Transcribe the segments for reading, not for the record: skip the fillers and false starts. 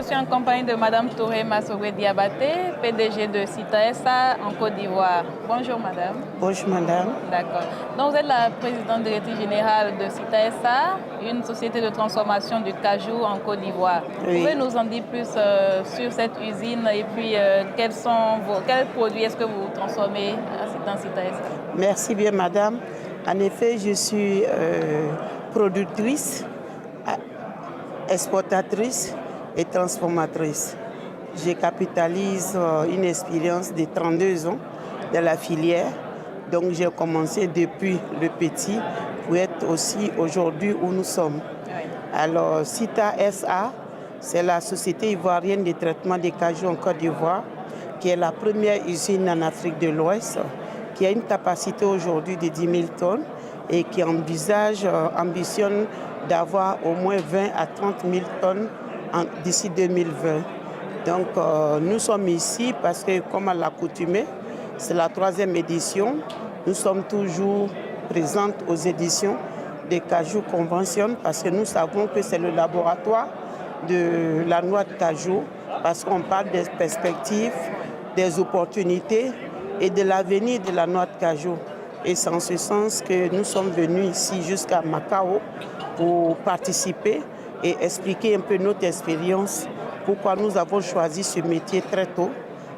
suis en compagnie de Madame Touré Massogué Diabaté, PDG de Cita SA en Côte d'Ivoire. Bonjour Madame. Bonjour Madame. D'accord. Donc vous êtes la présidente directrice générale de Cita SA, une société de transformation du cajou en Côte d'Ivoire. Oui. Vous pouvez nous en dire plus sur cette usine et puis quels produits est-ce que vous transformez dans Cita SA? Merci bien Madame. En effet, je suis productrice, exportatrice et transformatrice. Je capitalise une expérience de 32 ans dans la filière. Donc j'ai commencé depuis le petit pour être aussi aujourd'hui où nous sommes. Oui. Alors Cita SA, c'est la société ivoirienne de traitement des cajous en Côte d'Ivoire, qui est la première usine en Afrique de l'Ouest, qui a une capacité aujourd'hui de 10 000 tonnes et qui ambitionne d'avoir au moins 20 à 30 000 tonnes d'ici 2020. Donc nous sommes ici parce que, comme à l'accoutumée, c'est la 3e édition. Nous sommes toujours présentes aux éditions des cajou convention parce que nous savons que c'est le laboratoire de la noix de cajou, parce qu'on parle des perspectives, des opportunités et de l'avenir de la noix de cajou. Et c'est en ce sens que nous sommes venus ici jusqu'à Macao pour participer et expliquer un peu notre expérience, pourquoi nous avons choisi ce métier très tôt.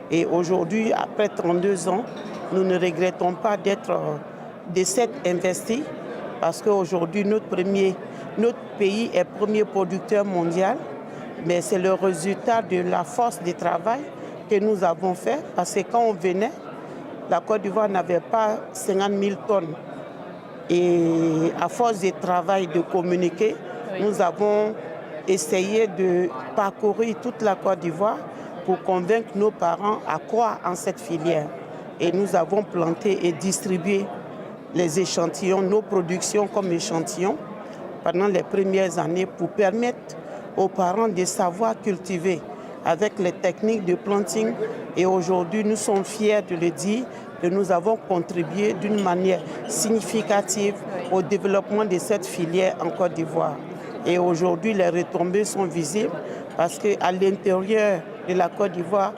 Et aujourd'hui, après 32 ans, nous ne regrettons pas de s'être investis parce qu'aujourd'hui, notre pays est premier producteur mondial, mais c'est le résultat de la force de travail que nous avons fait parce que quand on venait, la Côte d'Ivoire n'avait pas 50 000 tonnes. Et à force de travail, de communiquer, oui, nous avons essayé de parcourir toute la Côte d'Ivoire pour convaincre nos parents à croire en cette filière. Et nous avons planté et distribué les échantillons, nos productions comme échantillons pendant les premières années pour permettre aux parents de savoir cultiver avec les techniques de planting. Et aujourd'hui, nous sommes fiers de le dire que nous avons contribué d'une manière significative au développement de cette filière en Côte d'Ivoire. Et aujourd'hui, les retombées sont visibles parce qu'à l'intérieur de la Côte d'Ivoire,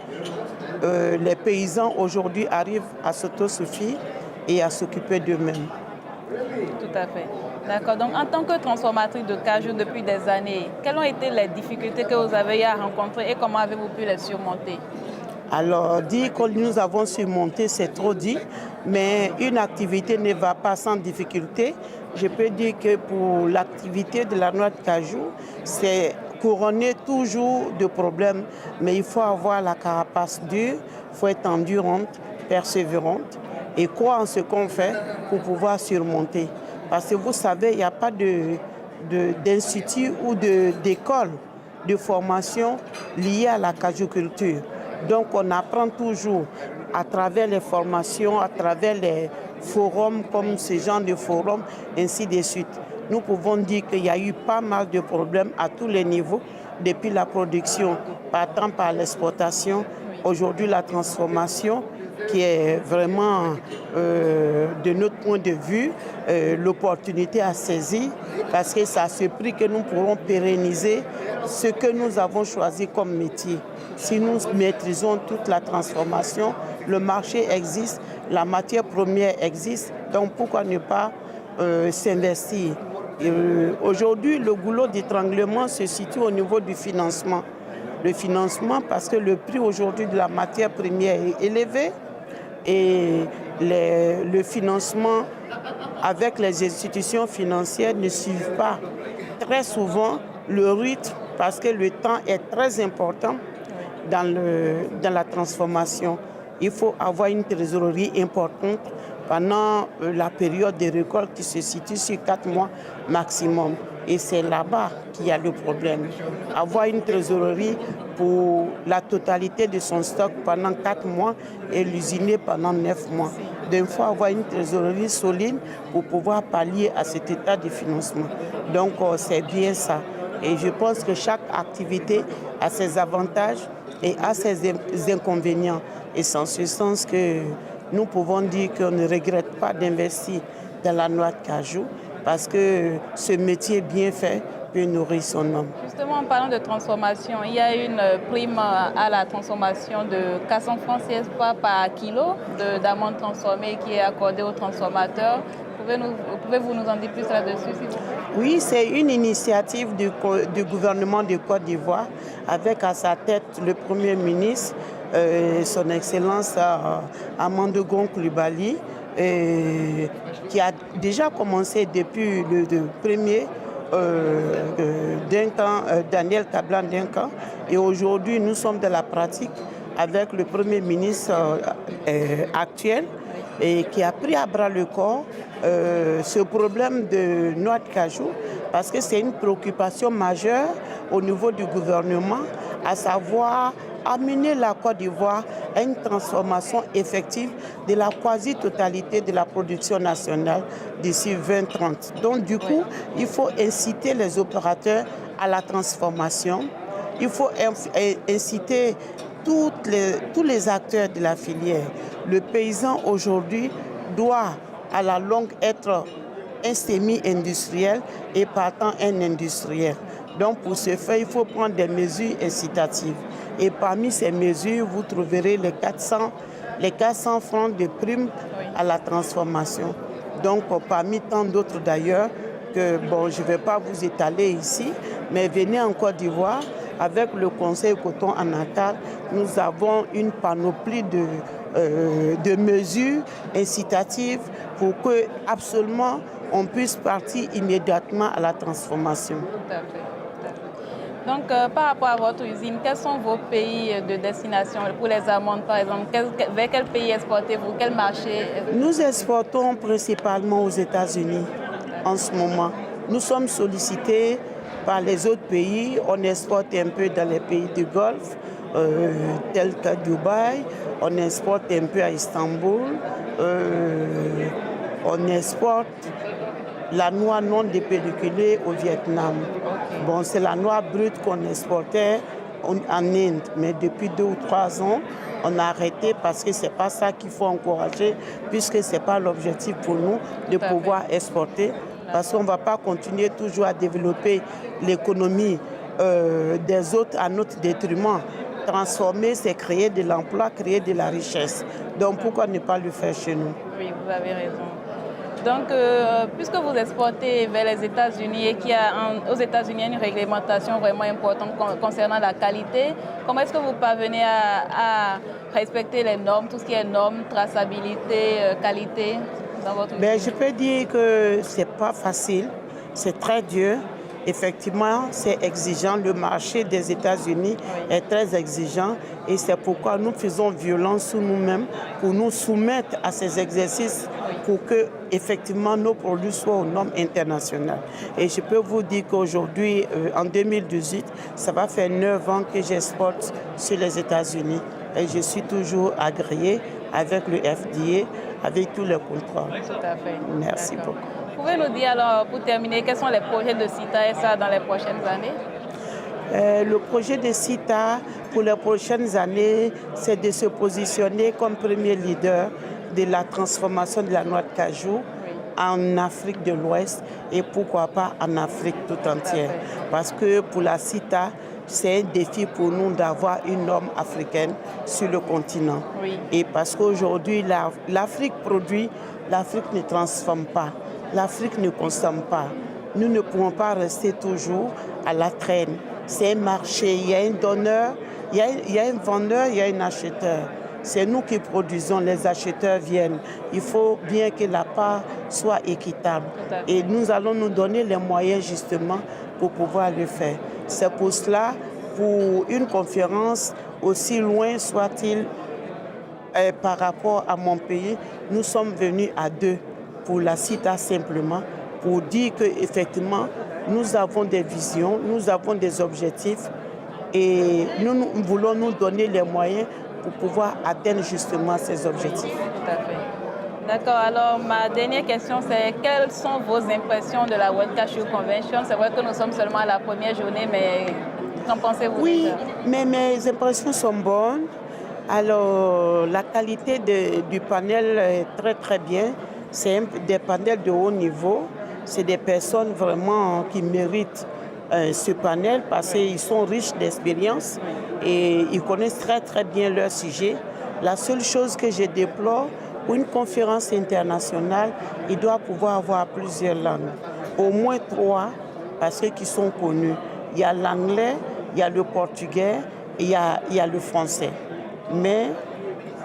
les paysans aujourd'hui arrivent à s'autosuffire et à s'occuper d'eux-mêmes. Tout à fait. D'accord. Donc, en tant que transformatrice de cajou depuis des années, quelles ont été les difficultés que vous avez à rencontrer et comment avez-vous pu les surmonter? Alors, dire que nous avons surmonté, c'est trop dit, mais une activité ne va pas sans difficulté. Je peux dire que pour l'activité de la noix de cajou, c'est couronné toujours de problèmes, mais il faut avoir la carapace dure, il faut être endurante, persévérante et croire en ce qu'on fait pour pouvoir surmonter. Parce que vous savez, il n'y a pas d'institut ou d'école de formation liée à la cajouculture. Donc on apprend toujours à travers les formations, à travers les forums comme ce genre de forums, ainsi de suite. Nous pouvons dire qu'il y a eu pas mal de problèmes à tous les niveaux, depuis la production, partant par l'exportation, aujourd'hui la transformation, qui est vraiment, de notre point de vue, l'opportunité à saisir, parce que c'est à ce prix que nous pourrons pérenniser ce que nous avons choisi comme métier. Si nous maîtrisons toute la transformation, le marché existe, la matière première existe, donc pourquoi ne pas s'investir? Aujourd'hui, le goulot d'étranglement se situe au niveau du financement. Le financement, parce que le prix aujourd'hui de la matière première est élevé et le financement avec les institutions financières ne suivent pas très souvent le rythme parce que le temps est très important dans la transformation. Il faut avoir une trésorerie importante pendant la période de récolte qui se situe sur 4 mois maximum. Et c'est là-bas qu'il y a le problème. Avoir une trésorerie pour la totalité de son stock pendant 4 mois et l'usiner pendant 9 mois. Donc il faut avoir une trésorerie solide pour pouvoir pallier à cet état de financement. Donc c'est bien ça. Et je pense que chaque activité a ses avantages et a ses inconvénients. Et c'est en ce sens que nous pouvons dire qu'on ne regrette pas d'investir dans la noix de cajou parce que ce métier bien fait peut nourrir son homme. Justement, en parlant de transformation, il y a une prime à la transformation de 400 francs CFA par kilo d'amandes transformées qui est accordée aux transformateurs. Pouvez-vous nous en dire plus là-dessus, s'il vous plaît? Oui, c'est une initiative du gouvernement de Côte d'Ivoire avec à sa tête le Premier ministre, son Excellence Amadou Gon Coulibaly, qui a déjà commencé depuis le premier Daniel Kablan Duncan. Et aujourd'hui, nous sommes dans la pratique avec le Premier ministre actuel et qui a pris à bras le corps ce problème de noix de cajou parce que c'est une préoccupation majeure au niveau du gouvernement, à savoir amener la Côte d'Ivoire à une transformation effective de la quasi-totalité de la production nationale d'ici 2030. Donc du coup, il faut inciter les opérateurs à la transformation, il faut inciter tous les acteurs de la filière. Le paysan aujourd'hui doit à la longue être un semi-industriel et partant un industriel. Donc pour ce faire, il faut prendre des mesures incitatives. Et parmi ces mesures, vous trouverez les 400 francs de prime à la transformation. Donc parmi tant d'autres d'ailleurs, que bon, je ne vais pas vous étaler ici, mais venez en Côte d'Ivoire. Avec le Conseil Coton en Natal, nous avons une panoplie de mesures incitatives pour que absolument on puisse partir immédiatement à la transformation. Tout à fait. Donc, par rapport à votre usine, quels sont vos pays de destination pour les amandes, par exemple? Vers quel pays exportez-vous? Quel marché? Nous exportons principalement aux États-Unis en ce moment. Nous sommes sollicités par les autres pays. On exporte un peu dans les pays du Golfe, tels que Dubaï. On exporte un peu à Istanbul. On exporte la noix non dépelliculée au Vietnam. Bon, c'est la noix brute qu'on exportait en Inde, mais depuis 2 ou 3 ans, on a arrêté parce que ce n'est pas ça qu'il faut encourager, puisque ce n'est pas l'objectif pour nous de pouvoir exporter, parce qu'on ne va pas continuer toujours à développer l'économie des autres à notre détriment. Transformer, c'est créer de l'emploi, créer de la richesse. Donc pourquoi ne pas le faire chez nous? Oui, vous avez raison. Donc, puisque vous exportez vers les États-Unis et qu'il y a aux États-Unis une réglementation vraiment importante concernant la qualité, comment est-ce que vous parvenez à respecter les normes, tout ce qui est normes, traçabilité, qualité dans votre usine? Je peux dire que ce n'est pas facile, c'est très dur. Effectivement, c'est exigeant. Le marché des États-Unis est très exigeant et c'est pourquoi nous faisons violence sur nous-mêmes pour nous soumettre à ces exercices pour que effectivement nos produits soient aux normes internationales. Et je peux vous dire qu'aujourd'hui, en 2018, ça va faire 9 ans que j'exporte sur les États-Unis et je suis toujours agréée avec le FDA, avec tous les contrôles. Tout à fait. Merci beaucoup. Pouvez nous dire alors, pour terminer, quels sont les projets de CITA SA dans les prochaines années? Le projet de CITA pour les prochaines années, c'est de se positionner comme premier leader de la transformation de la noix de cajou en Afrique de l'Ouest et pourquoi pas en Afrique tout entière. Parce que pour la CITA, c'est un défi pour nous d'avoir une norme africaine sur le continent. Oui. Et parce qu'aujourd'hui, l'Afrique produit, l'Afrique ne transforme pas. L'Afrique ne consomme pas. Nous ne pouvons pas rester toujours à la traîne. C'est un marché, il y a un donneur, il y a un vendeur, il y a un acheteur. C'est nous qui produisons, les acheteurs viennent. Il faut bien que la part soit équitable. Et nous allons nous donner les moyens justement pour pouvoir le faire. C'est pour cela, pour une conférence, aussi loin soit-il par rapport à mon pays, nous sommes venus à 2 pour la CITA simplement, pour dire qu'effectivement, nous avons des visions, nous avons des objectifs et nous voulons nous donner les moyens pour pouvoir atteindre justement ces objectifs. Tout à fait. D'accord, alors ma dernière question c'est quelles sont vos impressions de la World Cashew Convention? C'est vrai que nous sommes seulement à la première journée, mais qu'en pensez-vous? Oui, mais mes impressions sont bonnes. Alors, la qualité du panel est très très bien. C'est des panels de haut niveau. C'est des personnes vraiment qui méritent ce panel parce qu'ils sont riches d'expérience et ils connaissent très très bien leur sujet. La seule chose que je déplore, pour une conférence internationale, il doit pouvoir avoir plusieurs langues, au moins 3 parce qu'ils sont connus. Il y a l'anglais, il y a le portugais et il y a le français. Mais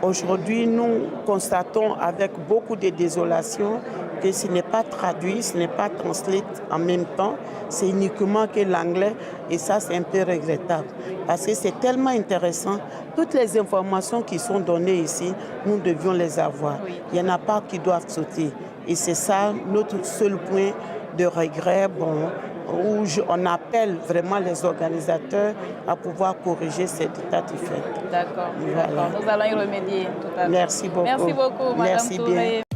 aujourd'hui, nous constatons avec beaucoup de désolation que ce n'est pas traduit, ce n'est pas translate en même temps, c'est uniquement que l'anglais et ça c'est un peu regrettable parce que c'est tellement intéressant. Toutes les informations qui sont données ici, nous devions les avoir. Oui. Il n'y en a pas qui doivent sauter et c'est ça notre seul point de regret, où on appelle vraiment les organisateurs à pouvoir corriger cet état de fait. D'accord. Voilà. Nous allons y remédier tout à l'heure. Merci beaucoup. Merci beaucoup, Madame Merci Touré. bien.